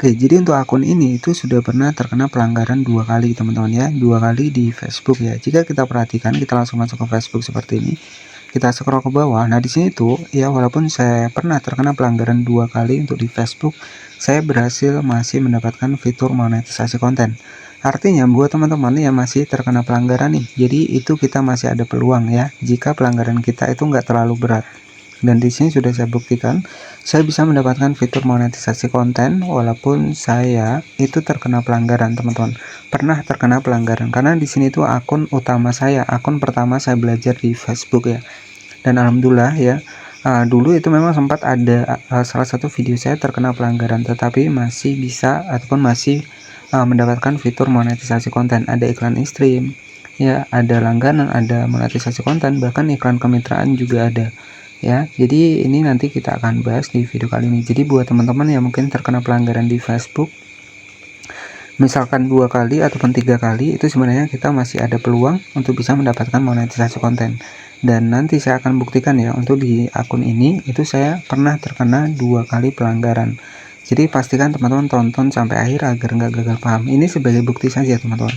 Oke, jadi untuk akun ini itu sudah pernah terkena pelanggaran 2 kali teman-teman ya, 2 kali di Facebook ya. Jika kita perhatikan, kita langsung masuk ke Facebook seperti ini. Kita scroll ke bawah. Nah, di sini tuh ya walaupun saya pernah terkena pelanggaran 2 kali untuk di Facebook, saya berhasil masih mendapatkan fitur monetisasi konten. Artinya buat teman-teman yang masih terkena pelanggaran nih, jadi itu kita masih ada peluang ya, jika pelanggaran kita itu nggak terlalu berat. Dan di sini sudah saya buktikan, saya bisa mendapatkan fitur monetisasi konten walaupun saya itu terkena pelanggaran, teman-teman. Pernah terkena pelanggaran karena di sini tuh akun utama saya, akun pertama saya belajar di Facebook ya. Dan alhamdulillah ya, dulu itu memang sempat ada salah satu video saya terkena pelanggaran, tetapi masih bisa ataupun masih mendapatkan fitur monetisasi konten. Ada iklan in-stream, ya, ada langganan, ada monetisasi konten, bahkan iklan kemitraan juga ada. Ya, jadi ini nanti kita akan bahas di video kali ini. Jadi buat teman-teman yang mungkin terkena pelanggaran di Facebook, misalkan 2 kali ataupun 3 kali, itu sebenarnya kita masih ada peluang untuk bisa mendapatkan monetisasi konten. Dan nanti saya akan buktikan ya, untuk di akun ini itu saya pernah terkena 2 kali pelanggaran. Jadi pastikan teman-teman tonton sampai akhir agar nggak gagal paham. Ini sebagai bukti saja teman-teman.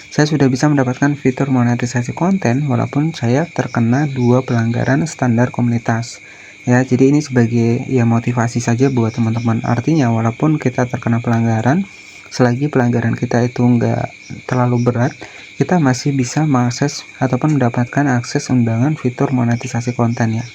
Saya sudah bisa mendapatkan fitur monetisasi konten walaupun saya terkena 2 pelanggaran standar komunitas. Ya, jadi ini sebagai ya motivasi saja buat teman-teman. Artinya walaupun kita terkena pelanggaran, selagi pelanggaran kita itu enggak terlalu berat, kita masih bisa mengakses ataupun mendapatkan akses undangan fitur monetisasi konten ya.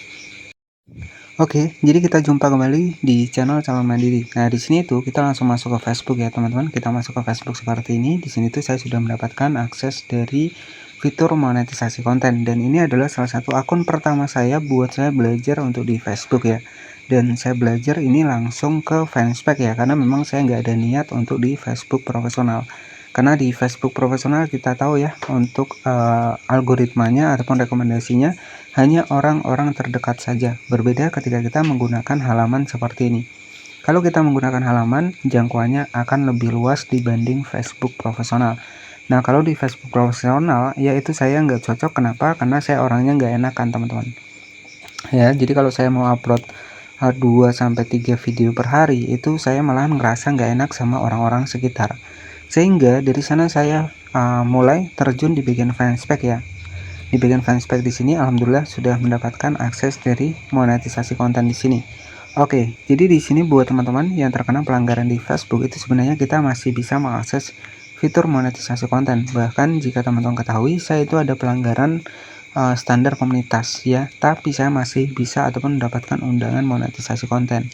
Oke, jadi kita jumpa kembali di channel Calon Mandiri. Nah, di sini tuh kita langsung masuk ke Facebook ya, teman-teman. Kita masuk ke Facebook seperti ini. Di sini tuh saya sudah mendapatkan akses dari fitur monetisasi konten, dan ini adalah salah satu akun pertama saya buat saya belajar untuk di Facebook ya. Dan saya belajar ini langsung ke fanspage ya, karena memang saya nggak ada niat untuk di Facebook profesional. Karena di Facebook profesional kita tahu ya, untuk algoritmanya ataupun rekomendasinya hanya orang-orang terdekat saja. Berbeda ketika kita menggunakan halaman seperti ini. Kalau kita menggunakan halaman, jangkauannya akan lebih luas dibanding Facebook profesional. Nah, kalau di Facebook profesional, yaitu saya nggak cocok. Kenapa? Karena saya orangnya nggak enakan, teman-teman. Ya, jadi kalau saya mau upload 2-3 video per hari, itu saya malah ngerasa nggak enak sama orang-orang sekitar. Sehingga dari sana saya mulai terjun di bagian fanspage ya. Di bagian fanspage di sini alhamdulillah sudah mendapatkan akses dari monetisasi konten di sini. Oke, jadi di sini buat teman-teman yang terkena pelanggaran di Facebook itu sebenarnya kita masih bisa mengakses fitur monetisasi konten. Bahkan jika teman-teman ketahui, saya itu ada pelanggaran standar komunitas ya, tapi saya masih bisa ataupun mendapatkan undangan monetisasi konten.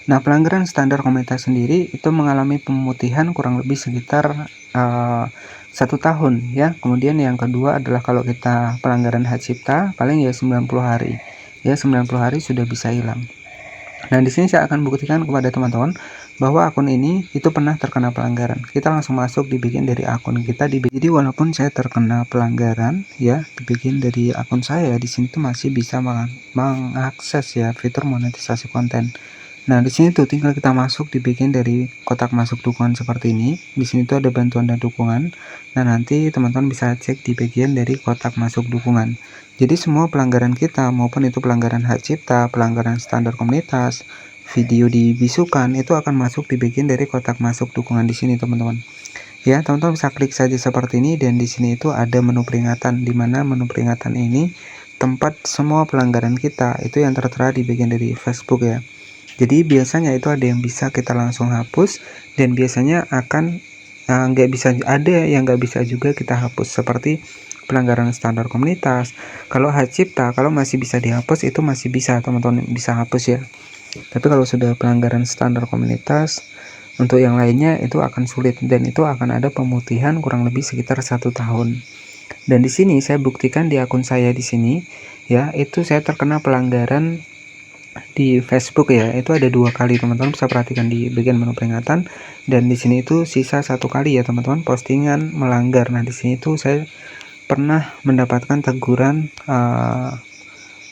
Nah, pelanggaran standar komunitas sendiri itu mengalami pemutihan kurang lebih sekitar 1 tahun ya. Kemudian yang kedua adalah kalau kita pelanggaran hak cipta paling ya 90 hari. Ya, 90 hari sudah bisa hilang. Nah, di sini saya akan buktikan kepada teman-teman bahwa akun ini itu pernah terkena pelanggaran. Kita langsung masuk di bagian dari akun kita jadi walaupun saya terkena pelanggaran ya, di bagian dari akun saya di sini tuh masih bisa mengakses ya fitur monetisasi konten. Nah, di sini tuh tinggal kita masuk di bagian dari kotak masuk dukungan seperti ini. Di sini tuh ada bantuan dan dukungan. Nah, nanti teman-teman bisa cek di bagian dari kotak masuk dukungan. Jadi semua pelanggaran kita, maupun itu pelanggaran hak cipta, pelanggaran standar komunitas, video dibisukan, itu akan masuk di bagian dari kotak masuk dukungan di sini, teman-teman. Ya, teman-teman bisa klik saja seperti ini, dan di sini itu ada menu peringatan, di mana menu peringatan ini tempat semua pelanggaran kita itu yang tertera di bagian dari Facebook ya. Jadi biasanya itu ada yang bisa kita langsung hapus, dan biasanya akan nggak bisa, ada yang nggak bisa juga kita hapus, seperti pelanggaran standar komunitas. Kalau hak cipta, kalau masih bisa dihapus itu masih bisa teman-teman bisa hapus ya. Tapi kalau sudah pelanggaran standar komunitas, untuk yang lainnya itu akan sulit, dan itu akan ada pemutihan kurang lebih sekitar 1 tahun. Dan di sini saya buktikan di akun saya di sini ya, itu saya terkena pelanggaran di Facebook ya, itu ada 2 kali, teman-teman bisa perhatikan di bagian menu peringatan, dan di sini itu sisa 1 kali ya teman-teman, postingan melanggar. Nah, di sini tuh saya pernah mendapatkan teguran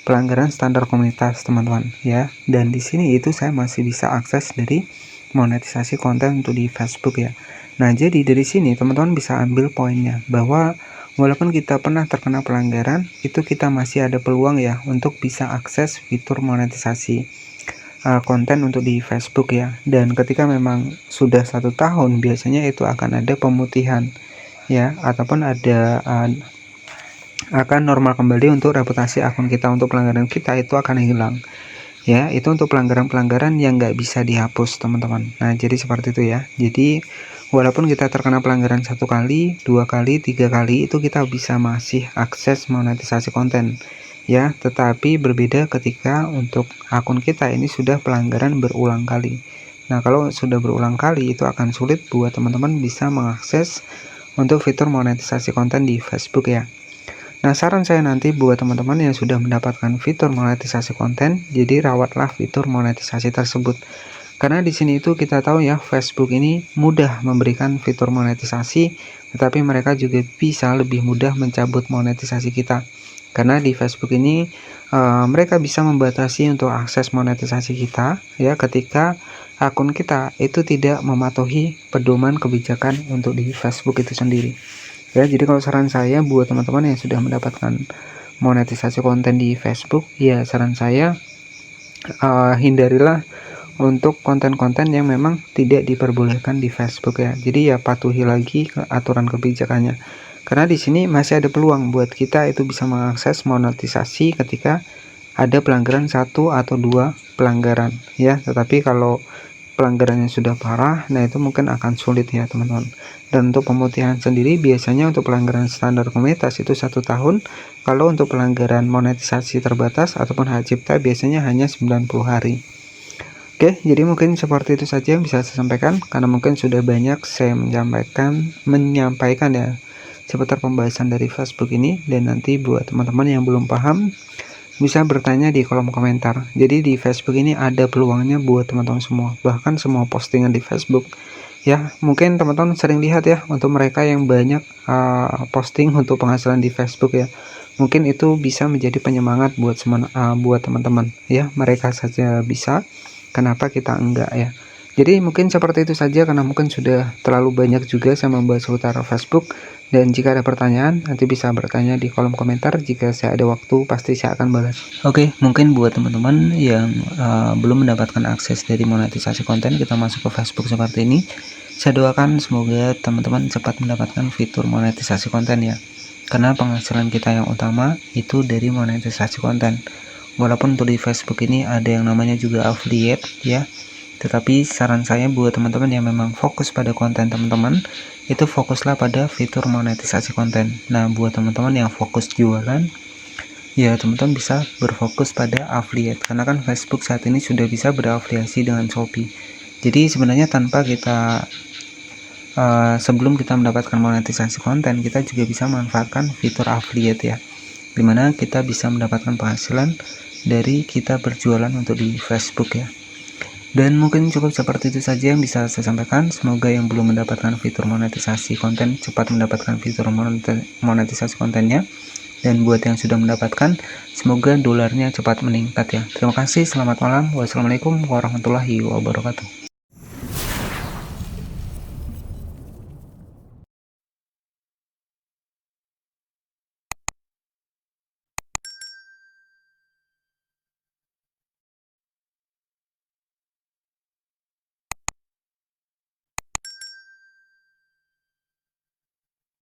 pelanggaran standar komunitas teman-teman ya, dan di sini itu saya masih bisa akses dari monetisasi konten untuk di Facebook ya. Nah, jadi dari sini teman-teman bisa ambil poinnya bahwa walaupun kita pernah terkena pelanggaran, itu kita masih ada peluang ya untuk bisa akses fitur monetisasi. konten untuk di Facebook ya. Dan ketika memang sudah 1 tahun biasanya itu akan ada pemutihan ya, ataupun ada akan normal kembali untuk reputasi akun kita, untuk pelanggaran kita itu akan hilang ya. Itu untuk pelanggaran-pelanggaran yang nggak bisa dihapus teman-teman. Nah jadi seperti itu ya. Jadi walaupun kita terkena pelanggaran 1 kali, 2 kali, 3 kali, itu kita bisa masih akses monetisasi konten ya. Tetapi berbeda ketika untuk akun kita ini sudah pelanggaran berulang kali. Nah kalau sudah berulang kali itu akan sulit buat teman-teman bisa mengakses untuk fitur monetisasi konten di Facebook ya. Nah saran saya nanti buat teman-teman yang sudah mendapatkan fitur monetisasi konten, jadi rawatlah fitur monetisasi tersebut. Karena di sini itu kita tahu ya, Facebook ini mudah memberikan fitur monetisasi, tetapi mereka juga bisa lebih mudah mencabut monetisasi kita. Karena di Facebook ini mereka bisa membatasi untuk akses monetisasi kita ya, ketika akun kita itu tidak mematuhi pedoman kebijakan untuk di Facebook itu sendiri. Ya, jadi kalau saran saya buat teman-teman yang sudah mendapatkan monetisasi konten di Facebook, ya saran saya hindarilah untuk konten-konten yang memang tidak diperbolehkan di Facebook ya. Jadi ya patuhi lagi ke aturan kebijakannya. Karena di sini masih ada peluang buat kita itu bisa mengakses monetisasi ketika ada pelanggaran 1 atau 2 pelanggaran ya. Tetapi kalau pelanggarannya sudah parah, nah itu mungkin akan sulit ya teman-teman. Dan untuk pemutihan sendiri biasanya untuk pelanggaran standar komunitas itu 1 tahun. Kalau untuk pelanggaran monetisasi terbatas ataupun hak cipta biasanya hanya 90 hari. Oke, jadi mungkin seperti itu saja yang bisa saya sampaikan, karena mungkin sudah banyak saya menyampaikan ya seputar pembahasan dari Facebook ini. Dan nanti buat teman-teman yang belum paham bisa bertanya di kolom komentar. Jadi di Facebook ini ada peluangnya buat teman-teman semua, bahkan semua postingan di Facebook ya. Mungkin teman-teman sering lihat ya, untuk mereka yang banyak posting untuk penghasilan di Facebook ya, mungkin itu bisa menjadi penyemangat buat teman-teman ya. Mereka saja bisa, kenapa kita enggak ya. Jadi mungkin seperti itu saja, karena mungkin sudah terlalu banyak juga saya membahas seputar Facebook. Dan jika ada pertanyaan, nanti bisa bertanya di kolom komentar. Jika saya ada waktu, pasti saya akan balas. Oke, mungkin buat teman-teman yang belum mendapatkan akses dari monetisasi konten, kita masuk ke Facebook seperti ini. Saya doakan semoga teman-teman cepat mendapatkan fitur monetisasi konten ya. Karena penghasilan kita yang utama itu dari monetisasi konten. Walaupun untuk di Facebook ini ada yang namanya juga affiliate ya, tetapi saran saya buat teman-teman yang memang fokus pada konten teman-teman, itu fokuslah pada fitur monetisasi konten. Nah buat teman-teman yang fokus jualan, ya teman-teman bisa berfokus pada affiliate, karena kan Facebook saat ini sudah bisa berafiliasi dengan Shopee. Jadi sebenarnya tanpa kita sebelum kita mendapatkan monetisasi konten, kita juga bisa memanfaatkan fitur affiliate ya, dimana kita bisa mendapatkan penghasilan dari kita berjualan untuk di Facebook ya. Dan mungkin cukup seperti itu saja yang bisa saya sampaikan. Semoga yang belum mendapatkan fitur monetisasi konten cepat mendapatkan fitur monetisasi kontennya. Dan buat yang sudah mendapatkan, semoga dolarnya cepat meningkat ya. Terima kasih, selamat malam. Wassalamualaikum warahmatullahi wabarakatuh.